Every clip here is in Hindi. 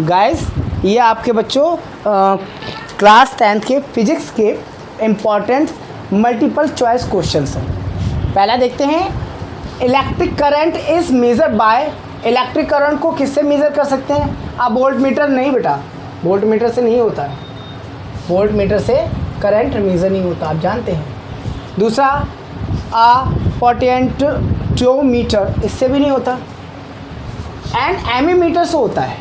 गाइस ये आपके बच्चों क्लास 10th के फिजिक्स के इम्पॉर्टेंट मल्टीपल चॉइस क्वेश्चंस हैं। पहला देखते हैं, electric current is measure by. Electric current को किससे मेज़र कर सकते हैं? आप वोल्ट मीटर नहीं बेटा, वोल्ट मीटर से नहीं होता है, वोल्ट मीटर से करंट मेज़र नहीं होता, आप जानते हैं। दूसरा, पोटेंशियोमीटर, इससे भी नहीं होता। एंड एमीमीटर से होता है।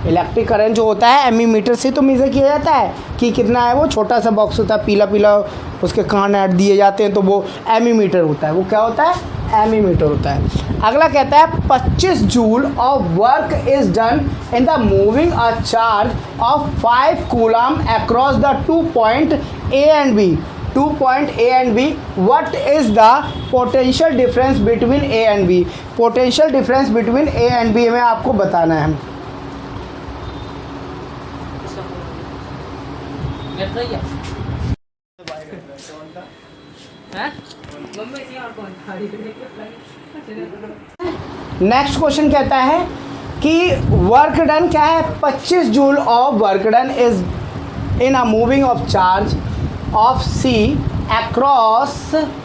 इलेक्ट्रिक करंट जो होता है एमीमीटर से तो मेज़र किया जाता है कि कितना है। वो छोटा सा बॉक्स होता है, पीला पीला, उसके कान ऐड दिए जाते हैं, तो वो एमीमीटर होता है। वो क्या होता है? एमीमीटर होता है। अगला कहता है 25 joule of work is done in the moving a charge of 5 coulomb across the 2 point A and B. 2 point A and B, what is the potential difference between A and B? Potential difference between A and B में आपको बताना है। नेक्स्ट क्वेश्चन कहता है कि वर्क डन क्या है? 25 joule of work done is in a moving of charge of C across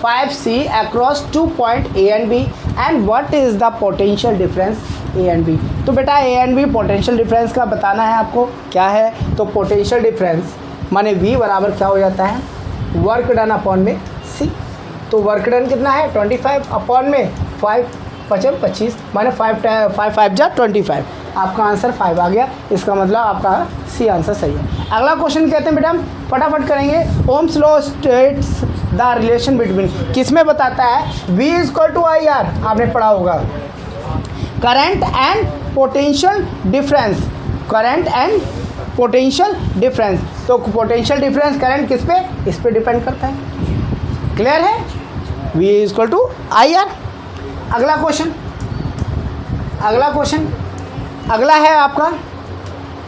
5c across 2 point A and B, and what is the potential difference A and B? तो बेटा A and B potential difference का बताना है आपको। क्या है? तो पोटेंशियल डिफरेंस माने V बराबर क्या हो जाता है? वर्क डन अपॉन में C। तो वर्क डन कितना है? 25 अपॉन में 5 25 25 माने 5 5 जा 25। आपका आंसर 5 आ गया। इसका मतलब आपका सी आंसर सही है। अगला क्वेश्चन कहते हैं बेटा, फटाफट करेंगे। Ohm's law states the relation between, किसमें बताता है? V equal to I R, आपने पढ़ा होगा। Current and potential difference, current and potential difference. तो पोटेंशियल डिफरेंस करंट किस पे? इस पे डिपेंड करता है। क्लियर है? V equal to I R. अगला क्वेश्चन, अगला क्वेश्चन, अगला है आपका,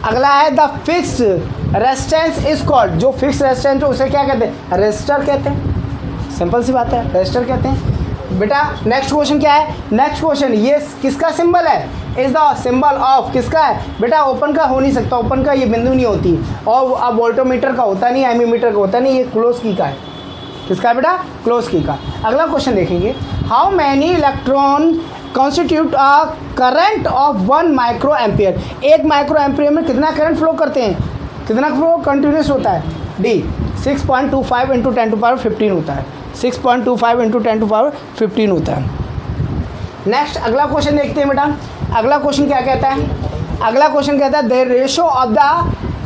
अगला है the fixed resistance is called. जो फिक्स रेजिस्टेंस है उसे क्या कहते हैं? रेजिस्टर कहते हैं। सिंपल सी बात है, रेजिस्टर कहते हैं। बेटा नेक्स्ट क्वेश्चन क्या है? नेक्स्ट क्वेश्चन, ये किसका सिंबल है? इज द सिंबल ऑफ, किसका है बेटा? ओपन का हो नहीं सकता, ओपन का ये बिंदु नहीं होती। और अब वोल्टोमीटर का होता नहीं, एमीमीटर का होता नहीं, ये क्लोज की का है। किसका है बेटा? क्लोज की का। अगला क्वेश्चन देखेंगे, how many electron constitute a current of 1 micro ampere. 1 micro ampere में कितना करंट फ्लो करते हैं? कितना फ्लो कंटिन्यूस होता है? डी 6.25 इंटू 10⁻15 होता है। 6.25 इंटू 10⁻15 होता है। नेक्स्ट अगला क्वेश्चन देखते हैं बेटा। अगला क्वेश्चन क्या कहता है? अगला क्वेश्चन कहता है the ratio of the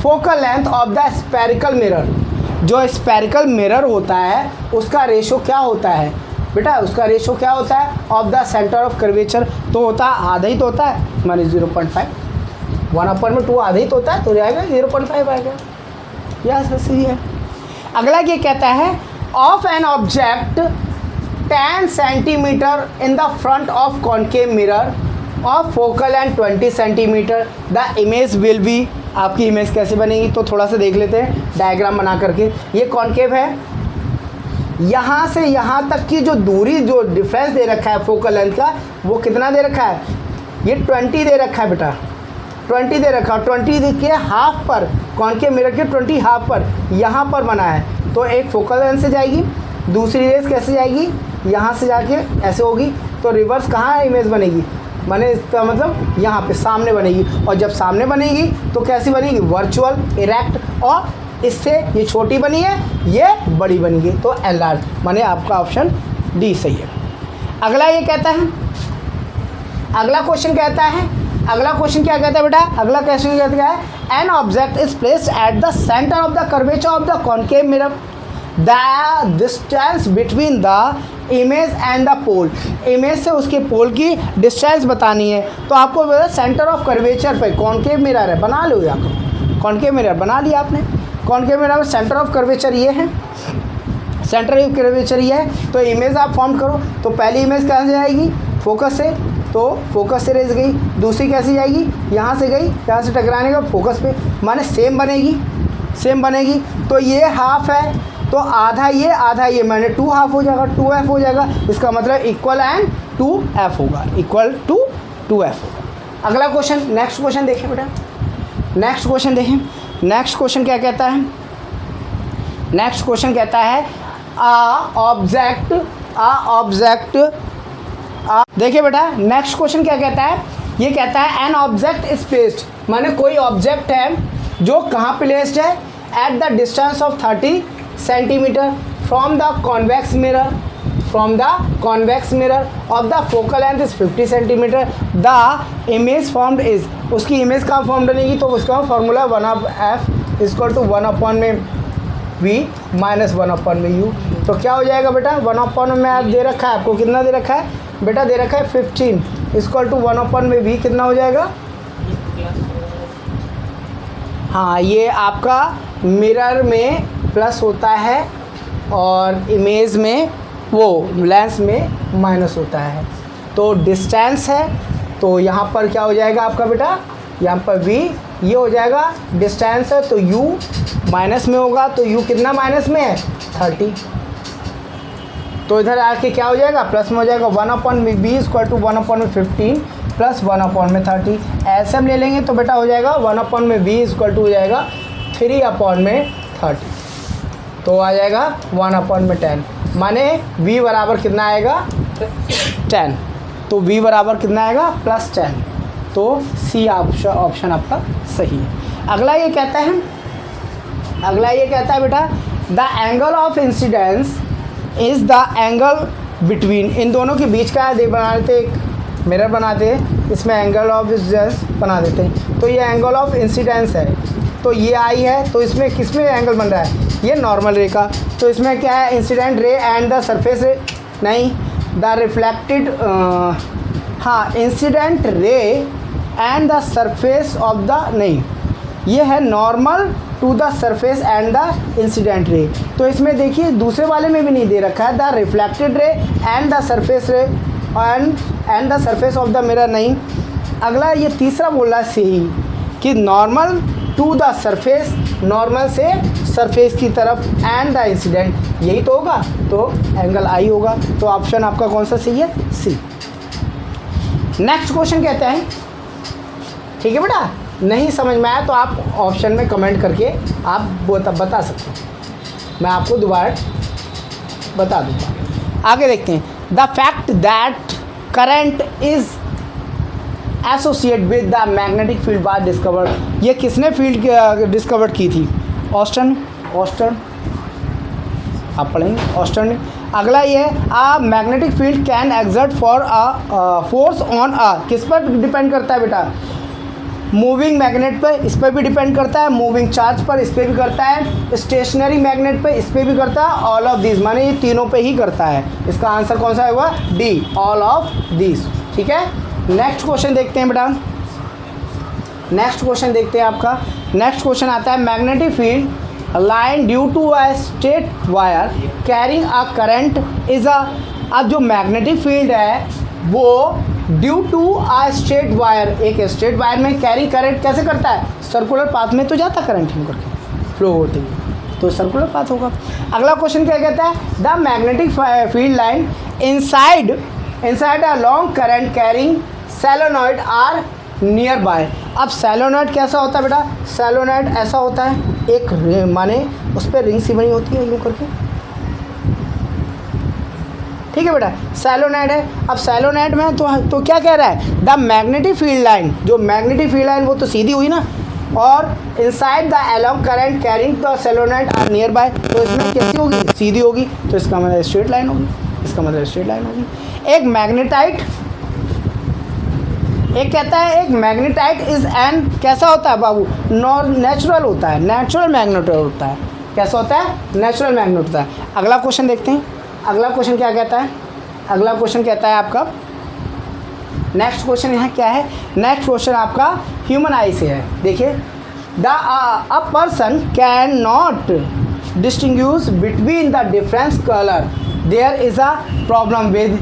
focal length of the spherical mirror. जो स्फेरिकल मिरर होता है उसका रेशो क्या होता है बेटा? उसका रेशो क्या होता है? Of the centre of curvature. तो होता है आधा ही तो होता है, माने 0.5। 1/2 आधा ही तो होता है, तो आएगा 0.5 आएगा। यह सही है। अगला ये कहता है of an object 10 centimetre in the front of concave mirror of focal and 20 centimetre the image will be. आपकी इमेज कैसे बनेगी? तो थोड़ा सा देख लेते हैं डायग्राम बना करके। ये कॉन्केव है, यहाँ से यहाँ तक की जो दूरी, जो डिफरेंस दे रखा है फोकल लेंथ का, वो कितना दे रखा है? ये 20 दे रखा है बेटा, 20 दे रखा है। 20 के हाफ पर, कॉन्केव मिरर के 20 हाफ पर यहाँ पर बना है। तो एक फोकल लेंथ से जाएगी, दूसरी रेस कैसे जाएगी? यहाँ से जाके ऐसे होगी, तो रिवर्स कहाँ इमेज बनेगी? माने इसका मतलब यहाँ पे सामने बनेगी। और जब सामने बनेगी तो कैसी बनेगी? Virtual, erect. और इससे ये छोटी बनी है, ये बड़ी बनी है, तो एनलार्ज। माने आपका ऑप्शन डी सही है। अगला ये कहता है, अगला क्वेश्चन कहता है, अगला क्वेश्चन क्या कहता है बेटा? अगला क्वेश्चन कहता है an object is placed at the centre of the curvature of the concave mirror, the distance between the image and the pole. Image से उसके पोल की डिस्टेंस बतानी है। तो आपको सेंटर ऑफ कर्वेचर पे कॉन्केव मिरर है, बना लो। यहाँ कॉन्केव मिरर बना लिया आपने। कॉन्केव मिरर में सेंटर ऑफ कर्वेचर ये है, सेंटर ऑफ कर्वेचर ये है। तो इमेज आप फॉर्म करो। तो पहली इमेज कहाँ से जाएगी? फोकस से, तो फोकस से रेस गई। दूसरी कैसे जाएगी? यहाँ से गई, यहाँ से टकराने का फोकस पे, माने सेम बनेगी, सेम बनेगी। तो ये हाफ है, तो आधा ये माने 2 हाफ हो जाएगा, 2f हो जाएगा। इसका मतलब इक्वल एंड 2f होगा, इक्वल टू 2f होगा। अगला क्वेश्चन, नेक्स्ट क्वेश्चन देखें बेटा, नेक्स्ट क्वेश्चन देखें। नेक्स्ट क्वेश्चन क्या कहता है? नेक्स्ट क्वेश्चन कहता है ऑब्जेक्ट देखिए बेटा, नेक्स्ट क्वेश्चन क्या कहता है? ये कहता है एन ऑब्जेक्ट इज प्लेस्ड, माने कोई ऑब्जेक्ट है जो कहाँ प्लेस्ड है? At the distance of 30 centimetre from the convex mirror, from the convex mirror of the focal length is 50 centimetre. The image formed is, उसकी इमेज कहाँ फॉर्म बनेगी? तो उसका formula 1/f equal to 1/v minus 1/u। तो क्या हो जाएगा बेटा? 1/f दे रखा है आपको, कितना दे रखा है बेटा? दे रखा है 15 इक्वल टू 1/v, कितना हो जाएगा? हाँ, ये आपका मिरर में प्लस होता है और इमेज में, वो लेंस में माइनस होता है। तो डिस्टेंस है, तो यहाँ पर क्या हो जाएगा आपका बेटा? यहाँ पर v ये हो जाएगा, डिस्टेंस है तो u माइनस में होगा, तो u कितना माइनस में है? 30। तो इधर आके क्या हो जाएगा? प्लस में हो जाएगा। 1/v equal to 1/15 plus 1/30। ऐसे हम ले लेंगे तो बेटा हो जाएगा 1/v इक्वल टू हो जाएगा 3/30। तो आ जाएगा 1/10, माने v बराबर कितना आएगा? 10। तो v बराबर कितना आएगा? +10। तो सी ऑप्शन आपका सही है। अगला ये कहता है बेटा the angle of incidence is the angle between, इन दोनों के बीच का बना देते, एक मिरर बनाते हैं, इसमें एंगल ऑफ इंसिडेंस बना देते हैं। तो ये एंगल ऑफ इंसिडेंस है, तो ये आई है, तो इसमें किस में एंगल बन रहा है? ये नॉर्मल रे का। तो इसमें क्या है? Incident ray and the surface ray, नहीं, द रिफ्लेक्टेड, हाँ, incident ray and the surface of the, नहीं, ये है normal to the surface and the incident ray. तो इसमें देखिए दूसरे वाले में भी नहीं दे रखा है the reflected ray and the surface ray and the surface of the mirror, नहीं। अगला ये तीसरा बोल रहा है सही कि normal to the surface, normal से सरफेस की तरफ एंड द इंसिडेंट, यही तो होगा, तो एंगल आई होगा। तो ऑप्शन आपका कौन सा सही है? सी। नेक्स्ट क्वेश्चन कहते हैं, ठीक है बेटा, नहीं समझ में आया तो आप ऑप्शन में कमेंट करके आप बता सकते हैं, मैं आपको दोबारा बता दूँगा। आगे देखते हैं, the fact that current is associate with the magnetic field bar discovered, ये किसने फील्ड डिस्कवर की थी? ऑस्टन आप पढ़ेंगे ऑस्टन ने। अगला ये a magnetic field can exert for a force on a, किस पर डिपेंड करता है बेटा? मूविंग मैग्नेट पर, इस पर भी डिपेंड करता है, मूविंग चार्ज पर, इस पर भी करता है, स्टेशनरी मैग्नेट पर, इस पर भी करता है, ऑल ऑफ दिस, माने ये तीनों पे ही करता है। इसका आंसर कौन सा होगा? D, all of this. ठीक है, नेक्स्ट क्वेश्चन देखते हैं बेटा, नेक्स्ट क्वेश्चन देखते हैं आपका। नेक्स्ट क्वेश्चन आता है magnetic field line due to a straight wire carrying a current is a, अब जो मैग्नेटिक फील्ड है वो due to a straight wire, एक स्ट्रेट वायर में कैरी करंट कैसे करता है? सर्कुलर पाथ में तो जाता करंट इन करके फ्लो होते हुए, तो सर्कुलर पाथ होगा। अगला क्वेश्चन क्या कहता है? The magnetic field line inside a long current carrying solenoid are nearby. अब सोलेनॉइड कैसा होता है बेटा? सोलेनॉइड ऐसा होता है, एक माने उस पर रिंग सी बनी होती है यूँ करके, ठीक है बेटा, सोलेनॉइड है। अब सोलेनॉइड में तो क्या कह रहा है? द मैग्नेटिक फील्ड लाइन, जो मैग्नेटिक फील्ड लाइन वो तो सीधी हुई ना, और inside the along current carrying the solenoid are nearby, तो इसमें कैसी होगी? सीधी होगी, तो इसका मतलब स्ट्रेट लाइन होगी, इसका मतलब स्ट्रेट लाइन होगी। एक मैग्नेटाइट, एक कहता है एक मैग्नेटाइट इज एन, कैसा होता है बाबू? नेचुरल होता है, नेचुरल मैग्नेट होता है। कैसा होता है? नेचुरल मैग्नेट होता है। अगला क्वेश्चन देखते हैं, अगला क्वेश्चन क्या कहता है? अगला क्वेश्चन कहता है आपका, नेक्स्ट क्वेश्चन यहाँ क्या है? नेक्स्ट क्वेश्चन आपका ह्यूमन आई से है। देखिए, the a person can not distinguish between the difference colour, there is a problem with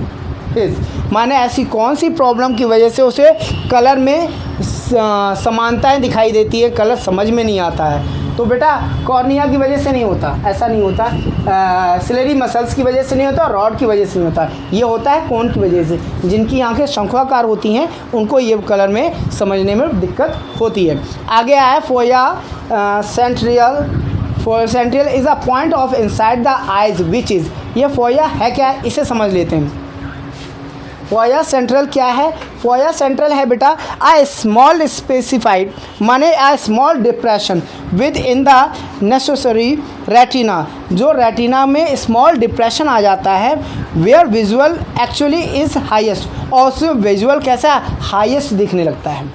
his, माने ऐसी कौन सी प्रॉब्लम की वजह से उसे कलर में समानताएं दिखाई देती है, कलर समझ में नहीं आता है? तो बेटा कॉर्निया की वजह से नहीं होता, ऐसा नहीं होता। सिलेरी मसल्स की वजह से नहीं होता, रॉड की वजह से नहीं होता, ये होता है कोन की वजह से। जिनकी आंखें शंक्वाकार होती हैं उनको ये कलर में समझने में दिक्कत होती है। आगे आया foyer centriole. Centriole is a point of inside the eyes which is, ये फोया है क्या, इसे समझ लेते हैं। फोया सेंट्रल क्या है? फोया सेंट्रल है बेटा आ स्मॉल स्पेसिफाइड माने a small depression within the necessary retina, जो रेटिना में स्मॉल डिप्रेशन आ जाता है, where visual actually is highest, और उसमें विजुअल कैसा हाईएस्ट दिखने लगता है,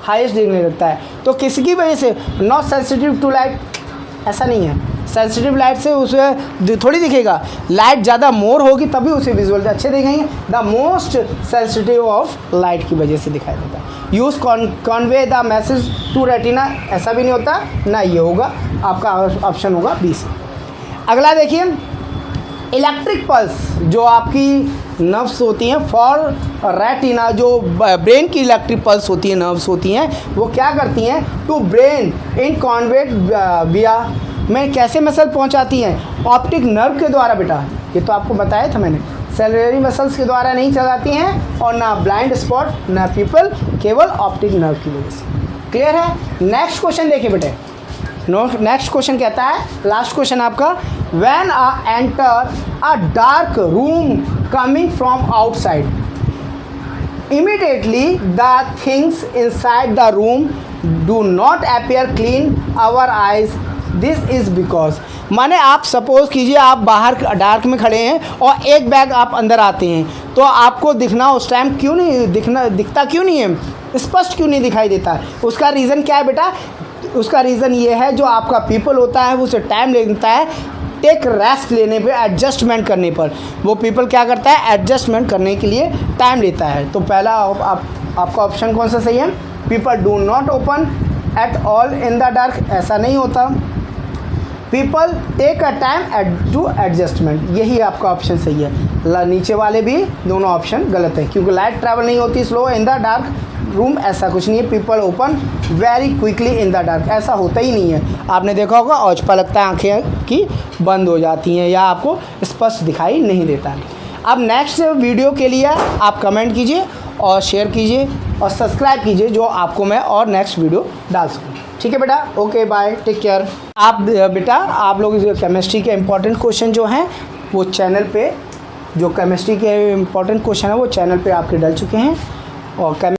हाईएस्ट दिखने लगता है। तो किसकी वजह से? नॉट सेंसिटिव टू लाइट, ऐसा नहीं है। सेंसिटिव लाइट से उसे थोड़ी दिखेगा, लाइट ज़्यादा मोर होगी तभी उसे विजुअल अच्छे दिखेंगे। The most sensitive of light की वजह से दिखाई देता है। Use convey the message to retina, ऐसा भी नहीं होता ना, ये होगा आपका ऑप्शन होगा बी से। अगला देखिए, इलेक्ट्रिक पल्स जो आपकी नर्व्स होती हैं फॉर रेटिना, जो ब्रेन की इलेक्ट्रिक पल्स होती हैं, नर्व्स होती हैं, वो क्या करती हैं? टू ब्रेन इन कॉन्वेट विया में कैसे मसल पहुंचाती हैं? ऑप्टिक नर्व के द्वारा बेटा, ये तो आपको बताया था मैंने। सेलुलरी मसल्स के द्वारा नहीं चलाती हैं, और ना ब्लाइंड स्पॉट ना पीपल, केवल ऑप्टिक नर्व की वजह से। क्लियर है? नेक्स्ट क्वेश्चन देखिए बेटे। नेक्स्ट क्वेश्चन कहता है, लास्ट क्वेश्चन आपका, when a enter a dark room coming from outside, immediately the things inside the room do not appear clean our eyes, this is because, माने आप सपोज़ कीजिए आप बाहर डार्क में खड़े हैं और एक बैग आप अंदर आते हैं, तो आपको दिखना उस टाइम क्यों नहीं दिखता क्यों नहीं है, स्पष्ट क्यों नहीं दिखाई देता? उसका रीज़न क्या है बेटा? उसका रीज़न ये है, जो आपका पीपल होता है उसे टाइम लगता है टेक रेस्ट लेने पे, एडजस्टमेंट करने पर। वो पीपल क्या करता है? एडजस्टमेंट करने के लिए टाइम लेता है। तो पहला आपका ऑप्शन कौन सा सही है? People do not open at all in the dark, ऐसा नहीं होता। People take a time to adjustment, यही आपका ऑप्शन सही है। नीचे वाले भी दोनों ऑप्शन गलत है, क्योंकि लाइट ट्रैवल नहीं होती slow in the dark room, ऐसा कुछ नहीं है। People open very quickly in the dark, ऐसा होता ही नहीं है। आपने देखा होगा औचपा लगता है, आंखें की बंद हो जाती हैं या आपको स्पष्ट दिखाई नहीं देता है। अब नेक्स्ट वीडियो के लिए आप कमेंट कीजिए और शेयर कीजिए और सब्सक्राइब कीजिए, जो आपको मैं और नेक्स्ट वीडियो डाल सकूँ। ठीक है बेटा, ओके बाय, टेक केयर। आप बेटा आप लोग केमिस्ट्री के इंपॉर्टेंट क्वेश्चन जो हैं वो चैनल पे, जो केमिस्ट्री के इंपॉर्टेंट क्वेश्चन है वो चैनल पे आपके डल चुके हैं, और